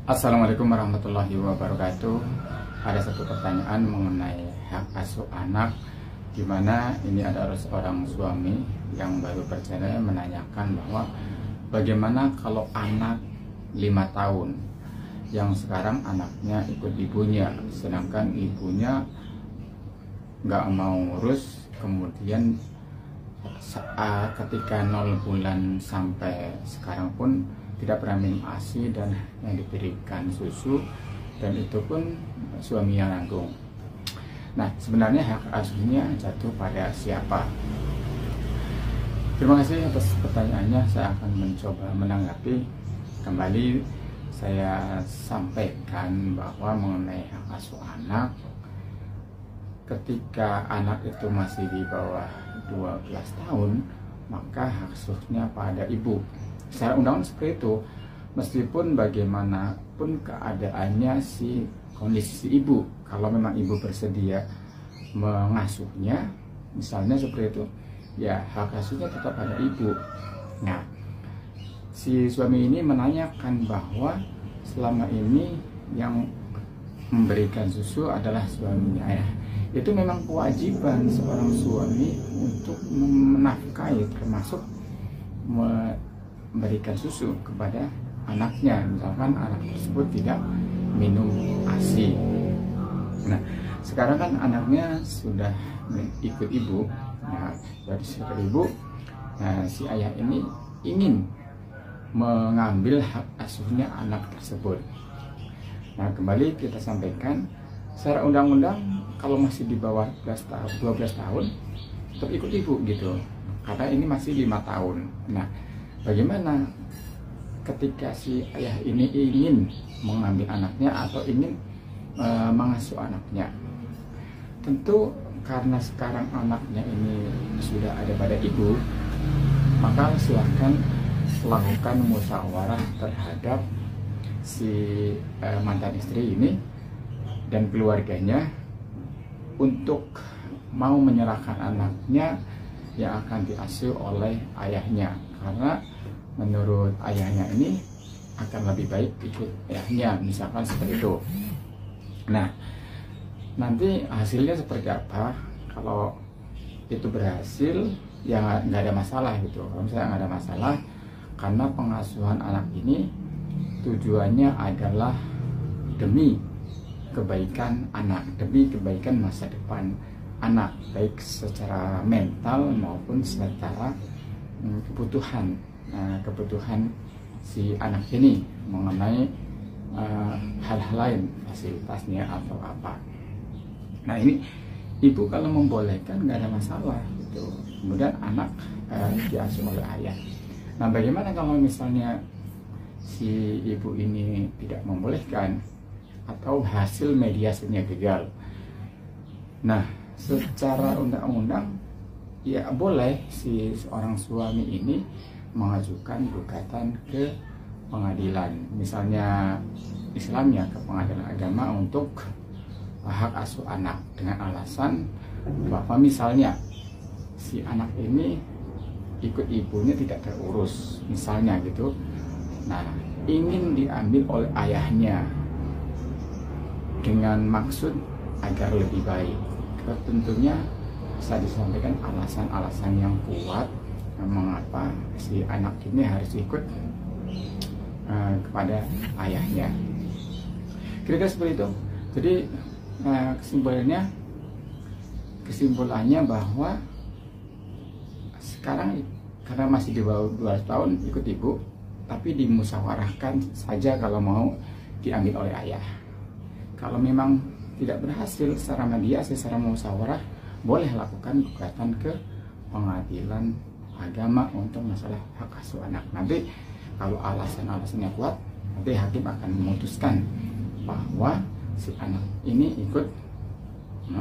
Assalamualaikum warahmatullahi wabarakatuh. Ada satu pertanyaan mengenai hak asuh anak, di mana ini ada seorang suami yang baru bercerai menanyakan bahwa bagaimana kalau anak 5 tahun yang sekarang anaknya ikut ibunya, sedangkan ibunya nggak mau ngurus, kemudian ketika 0 bulan sampai sekarang pun tidak pernah minum ASI dan yang diberikan susu, dan itu pun suami yang nanggung. Nah, sebenarnya hak asuhnya jatuh pada siapa? Terima kasih atas pertanyaannya. Saya akan mencoba menanggapi. Kembali saya sampaikan bahwa mengenai hak asuh anak, ketika anak itu masih di bawah 12 tahun, maka hak asuhnya pada ibu. Secara undang-undang seperti itu, meskipun bagaimanapun keadaannya kondisi si ibu, kalau memang ibu bersedia mengasuhnya, misalnya seperti itu, ya hak asuhnya tetap pada ibu. Nah, si suami ini menanyakan bahwa selama ini yang memberikan susu adalah suaminya. Itu memang kewajiban seorang suami untuk menafkahi, termasuk memberikan susu kepada anaknya, misalkan anak tersebut tidak minum ASI. Nah, sekarang kan anaknya sudah ikut ibu. Nah, dari ikut ibu, nah, si ayah ini ingin mengambil hak asuhnya anak tersebut. Nah, kembali kita sampaikan, secara undang-undang kalau masih di bawah 12 tahun tetap ikut ibu gitu, karena ini masih 5 tahun. Nah, bagaimana ketika si ayah ini ingin mengambil anaknya atau ingin mengasuh anaknya? Tentu karena sekarang anaknya ini sudah ada pada ibu, maka silahkan lakukan musyawarah terhadap si mantan istri ini dan keluarganya untuk mau menyerahkan anaknya yang akan diasuh oleh ayahnya, karena menurut ayahnya ini akan lebih baik ikut ayahnya, misalkan seperti itu. Nah, nanti hasilnya seperti apa? Kalau itu berhasil, ya nggak ada masalah gitu. Kalau misalnya nggak ada masalah, karena pengasuhan anak ini tujuannya adalah demi kebaikan anak, demi kebaikan masa depan anak, baik secara mental maupun secara kebutuhan si anak ini mengenai hal-hal lain, fasilitasnya atau apa. Nah, ini ibu kalau membolehkan nggak ada masalah gitu. Kemudian anak diasuh oleh ayah. Nah, bagaimana kalau misalnya si ibu ini tidak membolehkan atau hasil mediasinya gagal? Nah, secara undang-undang ya boleh si seorang suami ini mengajukan gugatan ke pengadilan, misalnya Islamnya ke pengadilan agama untuk hak asuh anak, dengan alasan bahwa misalnya si anak ini ikut ibunya tidak terurus, misalnya gitu. Nah, ingin diambil oleh ayahnya dengan maksud agar lebih baik. Tentunya bisa disampaikan alasan-alasan yang kuat mengapa si anak ini harus ikut kepada ayahnya. Kira-kira seperti itu. Jadi kesimpulannya bahwa sekarang karena masih di bawah 12 tahun ikut ibu, tapi dimusyawarahkan saja kalau mau diambil oleh ayah. Kalau memang tidak berhasil secara mediasi, secara musyawarah, boleh lakukan gugatan ke pengadilan agama untuk masalah hak asuh anak. Nanti kalau alasan-alasannya kuat, nanti hakim akan memutuskan bahwa si anak ini ikut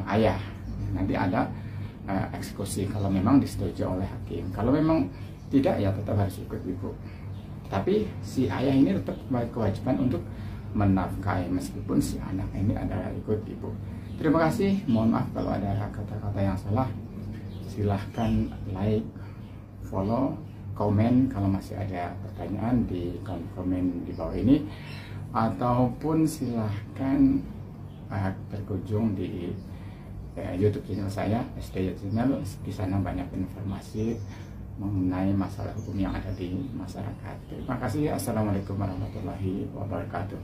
ayah. Nanti ada eksekusi kalau memang disetujui oleh hakim. Kalau memang tidak, ya tetap harus ikut ibu. Tapi si ayah ini tetap kewajiban untuk menafkahi meskipun si anak ini adalah ikut ibu. Terima kasih. Mohon maaf kalau ada kata-kata yang salah. Silahkan like, follow, komen kalau masih ada pertanyaan di komen di bawah ini. ataupun silahkan berkunjung di YouTube channel saya, SDY Channel. Di sana banyak informasi mengenai masalah hukum yang ada di masyarakat. Terima kasih. Assalamualaikum warahmatullahi wabarakatuh.